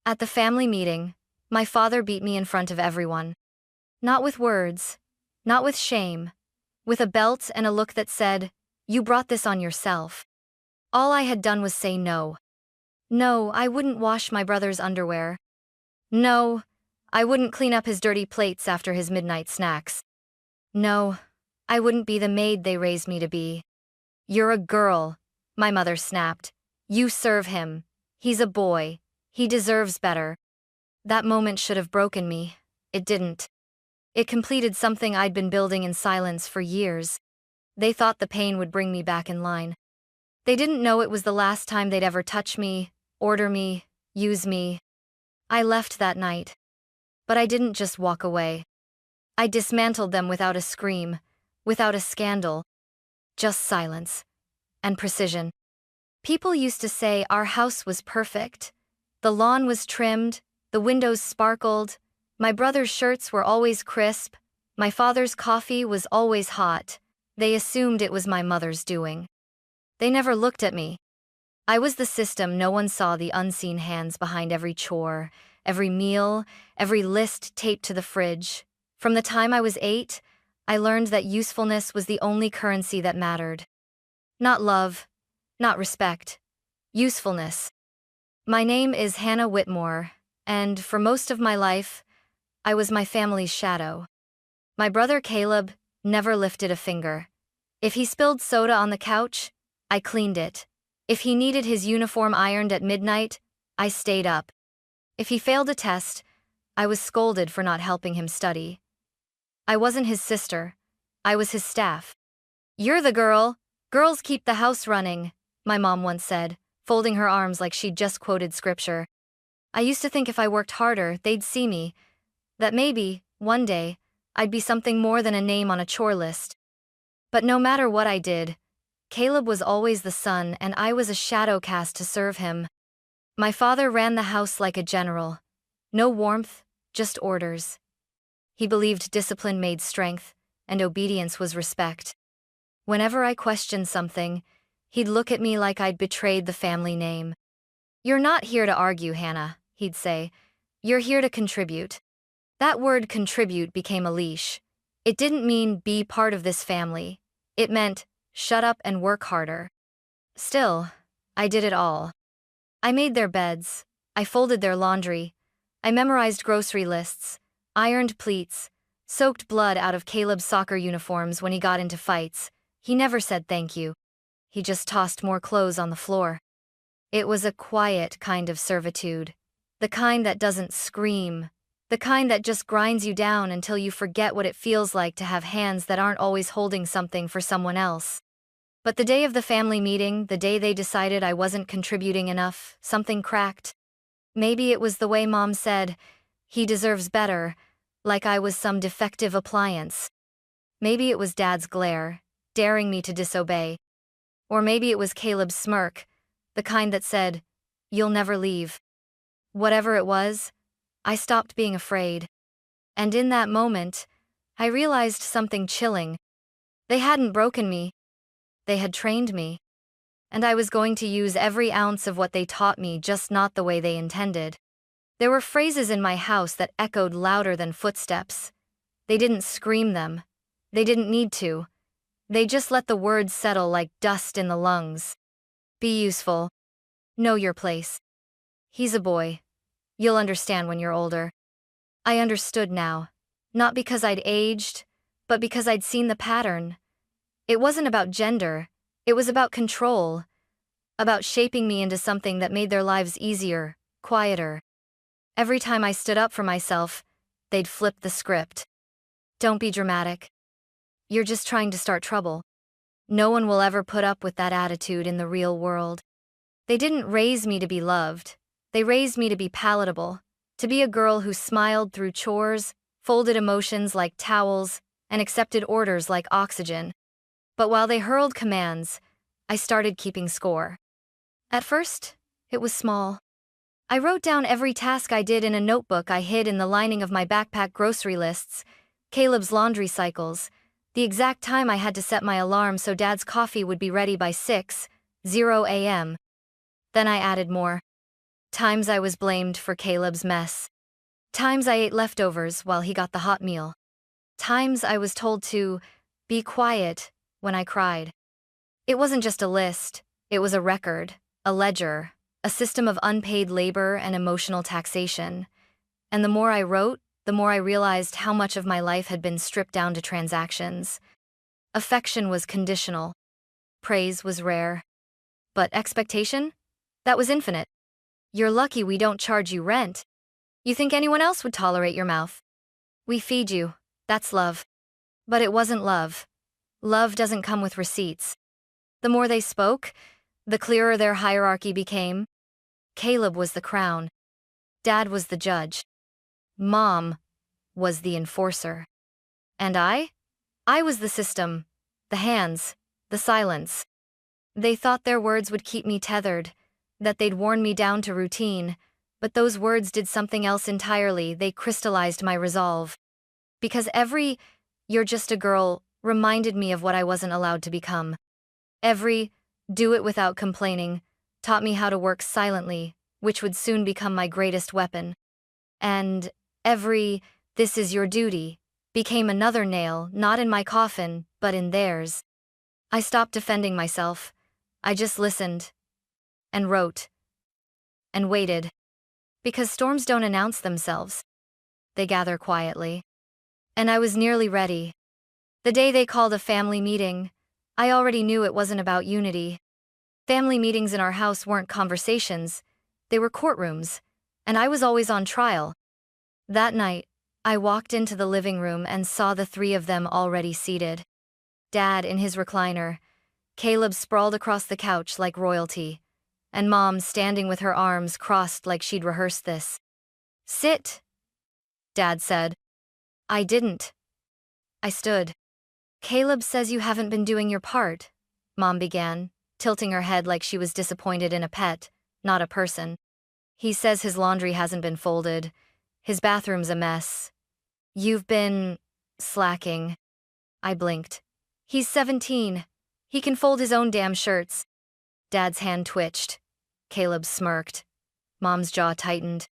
At the family meeting, my father beat me in front of everyone. Not with words, not with shame, with a belt and a look that said, "You brought this on yourself." All I had done was say no. No, I wouldn't wash my brother's underwear. No, I wouldn't clean up his dirty plates after his midnight snacks. No, I wouldn't be the maid they raised me to be. "You're a girl," my mother snapped. "You serve him. He's a boy. He deserves better." That moment should have broken me. It didn't. It completed something I'd been building in silence for years. They thought the pain would bring me back in line. They didn't know it was the last time they'd ever touch me, order me, use me. I left that night. But I didn't just walk away. I dismantled them without a scream, without a scandal. Just silence. And precision. People used to say our house was perfect. The lawn was trimmed, the windows sparkled, my brother's shirts were always crisp, my father's coffee was always hot. They assumed it was my mother's doing. They never looked at me. I was the system. No one saw the unseen hands behind every chore, every meal, every list taped to the fridge. From the time I was 8, I learned that usefulness was the only currency that mattered. Not love, not respect. Usefulness. My name is Hannah Whitmore, and for most of my life, I was my family's shadow. My brother Caleb never lifted a finger. If he spilled soda on the couch, I cleaned it. If he needed his uniform ironed at midnight, I stayed up. If he failed a test, I was scolded for not helping him study. I wasn't his sister. I was his staff. "You're the girl. Girls keep the house running," my mom once said, folding her arms like she'd just quoted scripture. I used to think if I worked harder, they'd see me. That maybe, one day, I'd be something more than a name on a chore list. But no matter what I did, Caleb was always the sun and I was a shadow cast to serve him. My father ran the house like a general. No warmth, just orders. He believed discipline made strength, and obedience was respect. Whenever I questioned something, he'd look at me like I'd betrayed the family name. "You're not here to argue, Hannah," he'd say. "You're here to contribute." That word contribute became a leash. It didn't mean be part of this family. It meant shut up and work harder. Still, I did it all. I made their beds, I folded their laundry, I memorized grocery lists, ironed pleats, soaked blood out of Caleb's soccer uniforms when he got into fights. He never said thank you. He just tossed more clothes on the floor. It was a quiet kind of servitude. The kind that doesn't scream. The kind that just grinds you down until you forget what it feels like to have hands that aren't always holding something for someone else. But the day of the family meeting, the day they decided I wasn't contributing enough, something cracked. Maybe it was the way Mom said, "He deserves better," like I was some defective appliance. Maybe it was Dad's glare, daring me to disobey. Or maybe it was Caleb's smirk, the kind that said, "You'll never leave." Whatever it was, I stopped being afraid. And in that moment, I realized something chilling. They hadn't broken me. They had trained me. And I was going to use every ounce of what they taught me, just not the way they intended. There were phrases in my house that echoed louder than footsteps. They didn't scream them. They didn't need to. They just let the words settle like dust in the lungs. Be useful. Know your place. He's a boy. You'll understand when you're older. I understood now. Not because I'd aged, but because I'd seen the pattern. It wasn't about gender. It was about control. About shaping me into something that made their lives easier, quieter. Every time I stood up for myself, they'd flip the script. "Don't be dramatic. You're just trying to start trouble." No one will ever put up with that attitude in the real world. They didn't raise me to be loved. They raised me to be palatable, to be a girl who smiled through chores, folded emotions like towels, and accepted orders like oxygen. But while they hurled commands, I started keeping score. At first, it was small. I wrote down every task I did in a notebook I hid in the lining of my backpack: grocery lists, Caleb's laundry cycles, the exact time I had to set my alarm so Dad's coffee would be ready by 6:00 a.m. Then I added more. Times I was blamed for Caleb's mess. Times I ate leftovers while he got the hot meal. Times I was told to be quiet when I cried. It wasn't just a list, it was a record, a ledger, a system of unpaid labor and emotional taxation. And the more I wrote, the more I realized how much of my life had been stripped down to transactions. Affection was conditional. Praise was rare. But expectation? That was infinite. You're lucky we don't charge you rent. You think anyone else would tolerate your mouth? We feed you. That's love. But it wasn't love. Love doesn't come with receipts. The more they spoke, the clearer their hierarchy became. Caleb was the crown. Dad was the judge. Mom was the enforcer. And I was the system, the hands, the silence. They thought their words would keep me tethered, that they'd worn me down to routine, but those words did something else entirely. They crystallized my resolve. Because every "you're just a girl" reminded me of what I wasn't allowed to become. Every "do it without complaining" taught me how to work silently, which would soon become my greatest weapon. And every "this is your duty" became another nail, not in my coffin, but in theirs. I stopped defending myself. I just listened. And wrote. And waited. Because storms don't announce themselves. They gather quietly. And I was nearly ready. The day they called a family meeting, I already knew it wasn't about unity. Family meetings in our house weren't conversations, they were courtrooms, and I was always on trial. That night, I walked into the living room and saw the three of them already seated. Dad in his recliner, Caleb sprawled across the couch like royalty, and Mom standing with her arms crossed like she'd rehearsed this. "Sit," Dad said. I didn't. I stood. "Caleb says you haven't been doing your part," Mom began, tilting her head like she was disappointed in a pet, not a person. "He says his laundry hasn't been folded. His bathroom's a mess. You've been slacking." I blinked. "He's 17. He can fold his own damn shirts." Dad's hand twitched. Caleb smirked. Mom's jaw tightened.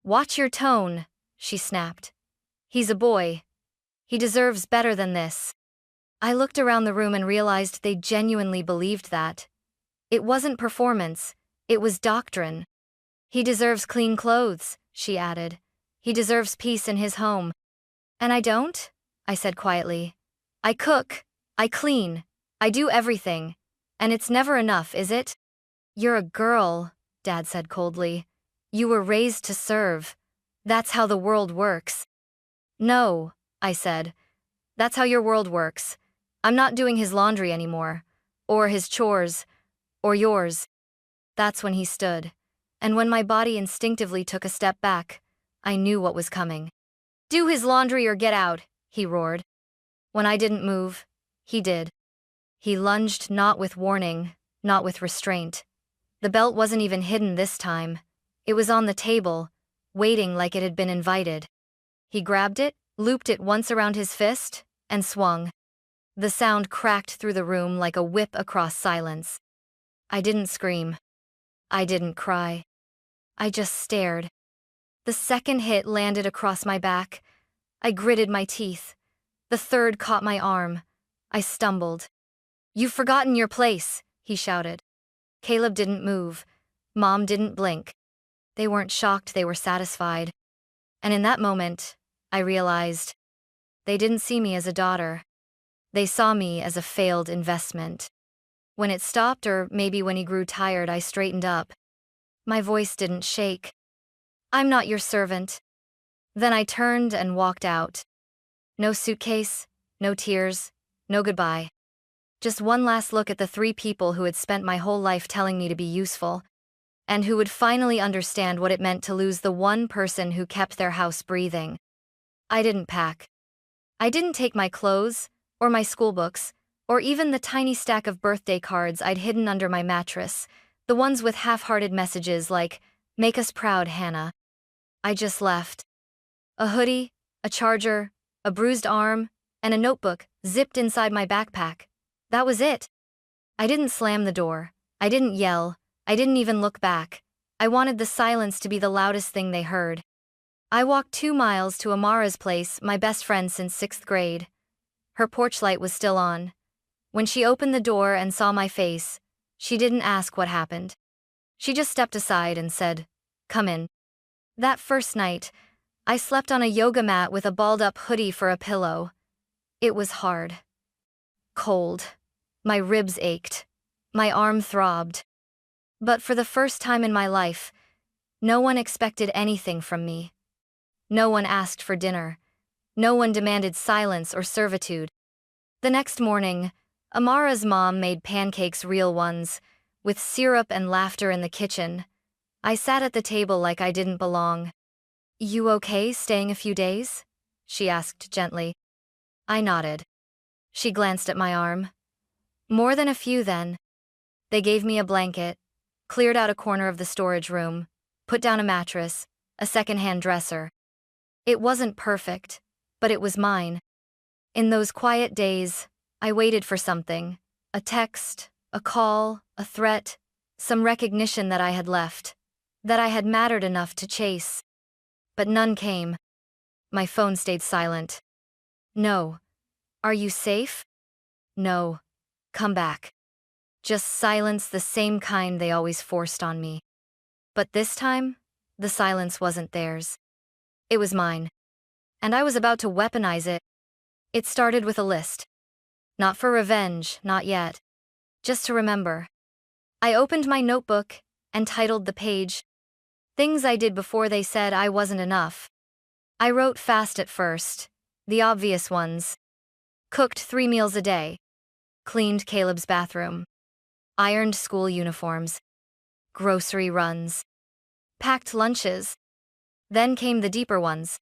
"Watch your tone," she snapped. "He's a boy. He deserves better than this." I looked around the room and realized they genuinely believed that. It wasn't performance, it was doctrine. "He deserves clean clothes," she added. "He deserves peace in his home." "And I don't?" I said quietly. "I cook, I clean, I do everything. And it's never enough, is it?" "You're a girl," Dad said coldly. "You were raised to serve. That's how the world works." "No," I said. "That's how your world works. I'm not doing his laundry anymore. Or his chores. Or yours." That's when he stood. And when my body instinctively took a step back, I knew what was coming. "Do his laundry or get out," he roared. When I didn't move, he did. He lunged, not with warning, not with restraint. The belt wasn't even hidden this time. It was on the table, waiting like it had been invited. He grabbed it, looped it once around his fist, and swung. The sound cracked through the room like a whip across silence. I didn't scream. I didn't cry. I just stared. The second hit landed across my back. I gritted my teeth. The third caught my arm. I stumbled. "You've forgotten your place," he shouted. Caleb didn't move. Mom didn't blink. They weren't shocked, they were satisfied. And in that moment, I realized they didn't see me as a daughter. They saw me as a failed investment. When it stopped, or maybe when he grew tired, I straightened up. My voice didn't shake. "I'm not your servant." Then I turned and walked out. No suitcase, no tears, no goodbye. Just one last look at the three people who had spent my whole life telling me to be useful, and who would finally understand what it meant to lose the one person who kept their house breathing. I didn't pack. I didn't take my clothes, or my school books, or even the tiny stack of birthday cards I'd hidden under my mattress, the ones with half-hearted messages like, "Make us proud, Hannah." I just left. A hoodie, a charger, a bruised arm, and a notebook zipped inside my backpack. That was it. I didn't slam the door. I didn't yell. I didn't even look back. I wanted the silence to be the loudest thing they heard. I walked 2 miles to Amara's place, my best friend since 6th grade. Her porch light was still on. When she opened the door and saw my face, she didn't ask what happened. She just stepped aside and said, "Come in." That first night, I slept on a yoga mat with a balled-up hoodie for a pillow. It was hard. Cold. My ribs ached. My arm throbbed. But for the first time in my life, no one expected anything from me. No one asked for dinner. No one demanded silence or servitude. The next morning, Amara's mom made pancakes, real ones, with syrup and laughter in the kitchen. I sat at the table like I didn't belong. "You okay staying a few days?" she asked gently. I nodded. She glanced at my arm. "More than a few then." They gave me a blanket, cleared out a corner of the storage room, put down a mattress, a second-hand dresser. It wasn't perfect, but it was mine. In those quiet days, I waited for something, a text, a call, a threat, some recognition that I had left, that I had mattered enough to chase. But none came. My phone stayed silent. "No. Are you safe?" "No. Come back." Just silence, the same kind they always forced on me. But this time, the silence wasn't theirs. It was mine. And I was about to weaponize it. It started with a list. Not for revenge, not yet. Just to remember. I opened my notebook and titled the page, "Things I Did Before They Said I Wasn't Enough." I wrote fast at first, the obvious ones. Cooked 3 meals a day. Cleaned Caleb's bathroom. Ironed school uniforms. Grocery runs. Packed lunches. Then came the deeper ones.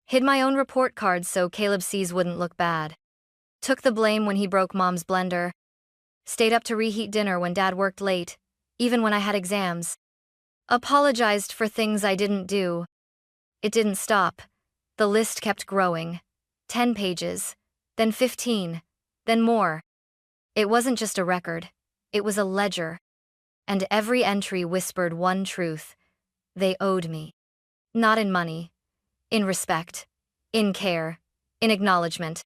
Hid my own report cards so Caleb C's wouldn't look bad. Took the blame when he broke Mom's blender. Stayed up to reheat dinner when Dad worked late, even when I had exams. Apologized for things I didn't do. It didn't stop. The list kept growing. 10 pages, then 15, then more. It wasn't just a record. It was a ledger. And every entry whispered one truth. They owed me. Not in money. In respect. In care. In acknowledgement.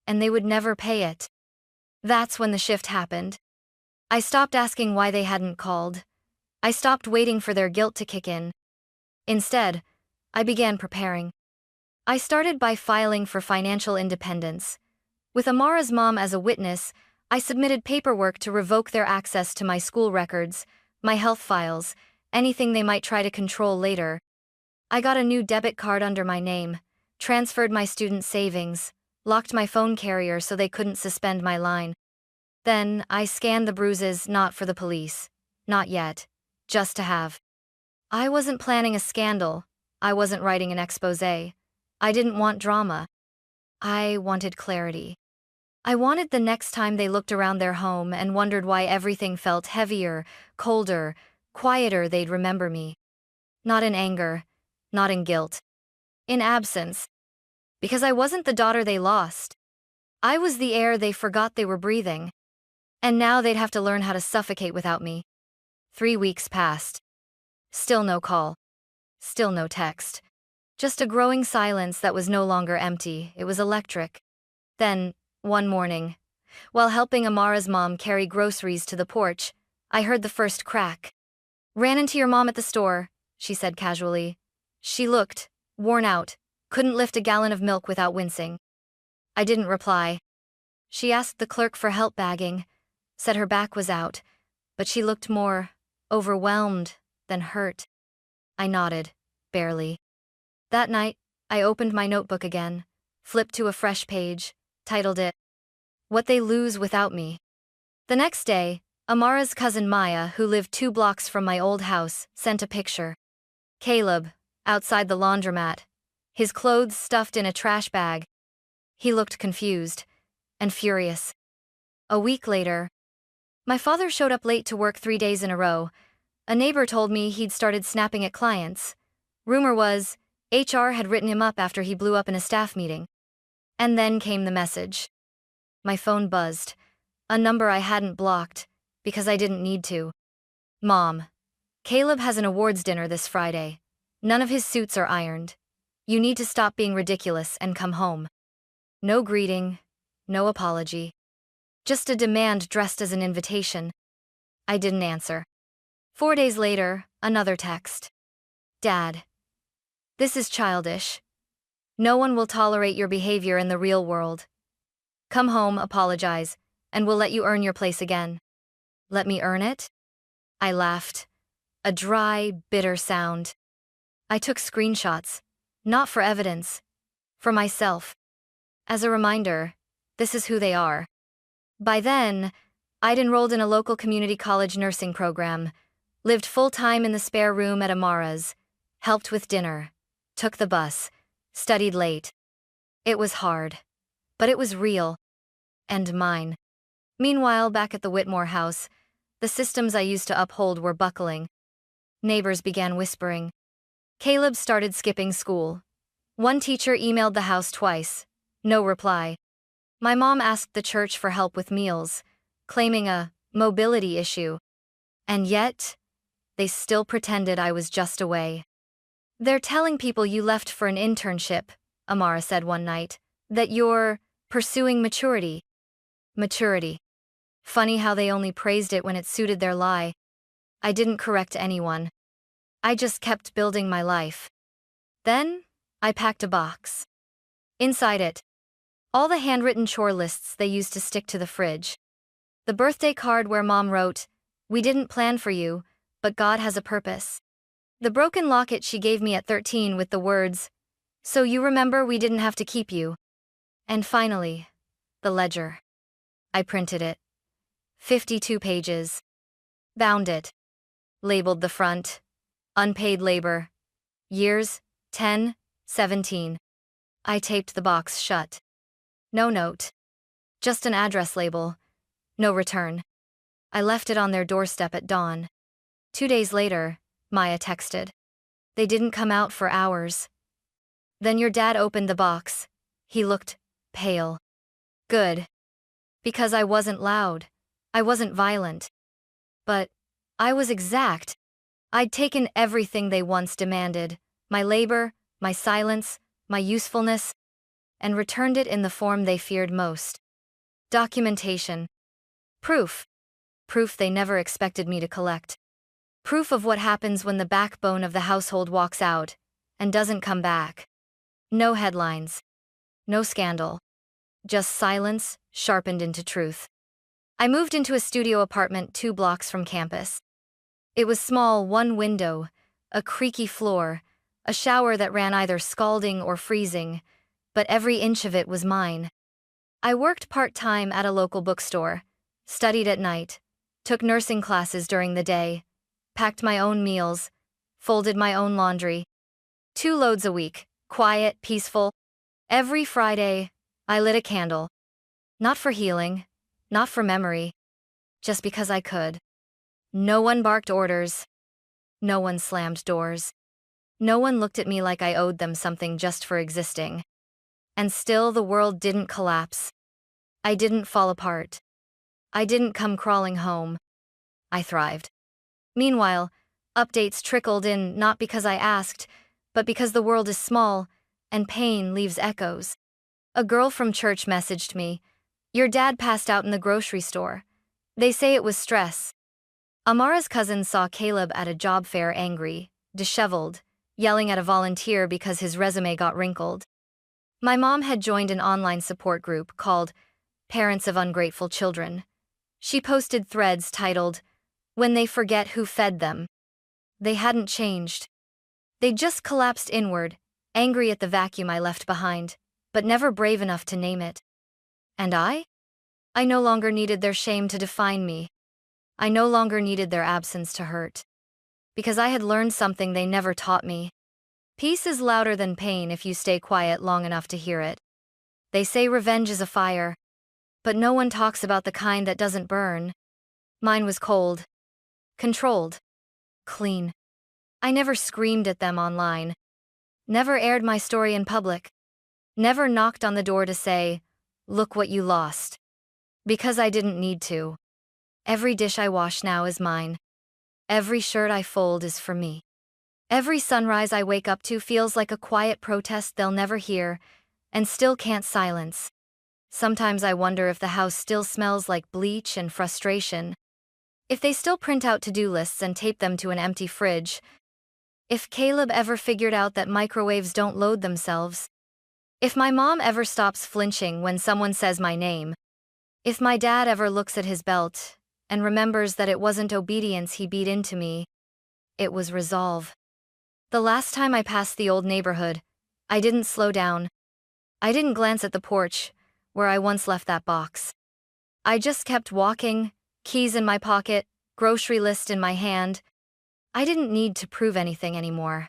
And they would never pay it. That's when the shift happened. I stopped asking why they hadn't called. I stopped waiting for their guilt to kick in. Instead, I began preparing. I started by filing for financial independence. With Amara's mom as a witness, I submitted paperwork to revoke their access to my school records, my health files, anything they might try to control later. I got a new debit card under my name, transferred my student savings, locked my phone carrier so they couldn't suspend my line. Then, I scanned the bruises, not for the police. Not yet. Just to have. I wasn't planning a scandal. I wasn't writing an exposé. I didn't want drama. I wanted clarity. I wanted the next time they looked around their home and wondered why everything felt heavier, colder, quieter, they'd remember me. Not in anger, not in guilt. In absence. Because I wasn't the daughter they lost. I was the air they forgot they were breathing. And now they'd have to learn how to suffocate without me. 3 weeks passed. Still no call. Still no text. Just a growing silence that was no longer empty, it was electric. Then, one morning, while helping Amara's mom carry groceries to the porch, I heard the first crack. "Ran into your mom at the store," she said casually. She looked worn out, couldn't lift a gallon of milk without wincing. I didn't reply. She asked the clerk for help bagging, said her back was out, but she looked more overwhelmed than hurt. I nodded, barely. That night, I opened my notebook again, flipped to a fresh page, titled it, "What They Lose Without Me." The next day, Amara's cousin Maya, who lived 2 blocks from my old house, sent a picture. Caleb, outside the laundromat, his clothes stuffed in a trash bag. He looked confused and furious. A week later, my father showed up late to work 3 days in a row. A neighbor told me he'd started snapping at clients. Rumor was, HR had written him up after he blew up in a staff meeting. And then came the message. My phone buzzed, a number I hadn't blocked, because I didn't need to. "Mom, Caleb has an awards dinner this Friday. None of his suits are ironed. You need to stop being ridiculous and come home. No greeting, no apology. Just a demand dressed as an invitation. I didn't answer. 4 days later, another text. Dad. This is childish. No one will tolerate your behavior in the real world. Come home, apologize, and we'll let you earn your place again. Let me earn it? I laughed. A dry, bitter sound. I took screenshots, not for evidence, for myself. As a reminder, this is who they are. By then, I'd enrolled in a local community college nursing program, lived full-time in the spare room at Amara's, helped with dinner, took the bus, studied late. It was hard, but it was real. And mine. Meanwhile, back at the Whitmore house, the systems I used to uphold were buckling. Neighbors began whispering. Caleb started skipping school. One teacher emailed the house twice. No reply. My mom asked the church for help with meals, claiming a mobility issue. And yet, they still pretended I was just away. They're telling people you left for an internship, Amara said one night, that you're pursuing maturity. Maturity. Funny how they only praised it when it suited their lie. I didn't correct anyone. I just kept building my life. Then, I packed a box. Inside it, all the handwritten chore lists they used to stick to the fridge. The birthday card where Mom wrote, "We didn't plan for you, but God has a purpose." The broken locket she gave me at 13 with the words, "So you remember we didn't have to keep you." And finally, the ledger. I printed it. 52 pages. Bound it. Labeled the front. Unpaid labor. Years, 10, 17. I taped the box shut. No note. Just an address label. No return. I left it on their doorstep at dawn. 2 days later, Maya texted. They didn't come out for hours. Then your dad opened the box. He looked pale. Good. Because I wasn't loud. I wasn't violent. But I was exact. I'd taken everything they once demanded, my labor, my silence, my usefulness, and returned it in the form they feared most. Documentation. Proof. Proof they never expected me to collect. Proof of what happens when the backbone of the household walks out and doesn't come back. No headlines. No scandal. Just silence, sharpened into truth. I moved into a studio apartment 2 blocks from campus. It was small, one window, a creaky floor, a shower that ran either scalding or freezing, but every inch of it was mine. I worked part-time at a local bookstore, studied at night, took nursing classes during the day, packed my own meals, folded my own laundry. 2 loads a week, quiet, peaceful. Every Friday, I lit a candle. Not for healing, not for memory, just because I could. No one barked orders. No one slammed doors. No one looked at me like I owed them something just for existing. And still the world didn't collapse. I didn't fall apart. I didn't come crawling home. I thrived. Meanwhile, updates trickled in not because I asked, but because the world is small, and pain leaves echoes. A girl from church messaged me, "Your dad passed out in the grocery store. They say it was stress." Amara's cousin saw Caleb at a job fair angry, disheveled, yelling at a volunteer because his resume got wrinkled. My mom had joined an online support group called Parents of Ungrateful Children. She posted threads titled, "When They Forget Who Fed Them." They hadn't changed. They just collapsed inward, angry at the vacuum I left behind, but never brave enough to name it. And I? I no longer needed their shame to define me. I no longer needed their absence to hurt. Because I had learned something they never taught me. Peace is louder than pain if you stay quiet long enough to hear it. They say revenge is a fire, but no one talks about the kind that doesn't burn. Mine was cold, controlled, clean. I never screamed at them online. Never aired my story in public. Never knocked on the door to say, "Look what you lost." Because I didn't need to. Every dish I wash now is mine. Every shirt I fold is for me. Every sunrise I wake up to feels like a quiet protest they'll never hear, and still can't silence. Sometimes I wonder if the house still smells like bleach and frustration. If they still print out to-do lists and tape them to an empty fridge. If Caleb ever figured out that microwaves don't load themselves. If my mom ever stops flinching when someone says my name. If my dad ever looks at his belt and remembers that it wasn't obedience he beat into me, it was resolve. The last time I passed the old neighborhood, I didn't slow down. I didn't glance at the porch, where I once left that box. I just kept walking, keys in my pocket, grocery list in my hand. I didn't need to prove anything anymore.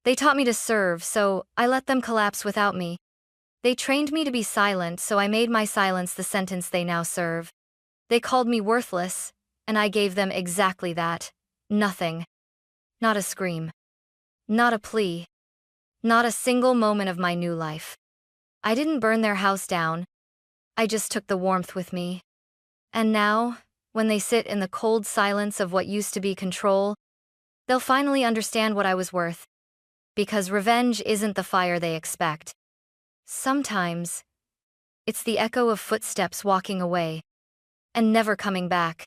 They taught me to serve, so I let them collapse without me. They trained me to be silent, so I made my silence the sentence they now serve. They called me worthless, and I gave them exactly that. Nothing. Not a scream. Not a plea. Not a single moment of my new life. I didn't burn their house down. I just took the warmth with me. And now, when they sit in the cold silence of what used to be control, they'll finally understand what I was worth. Because revenge isn't the fire they expect. Sometimes, it's the echo of footsteps walking away and never coming back.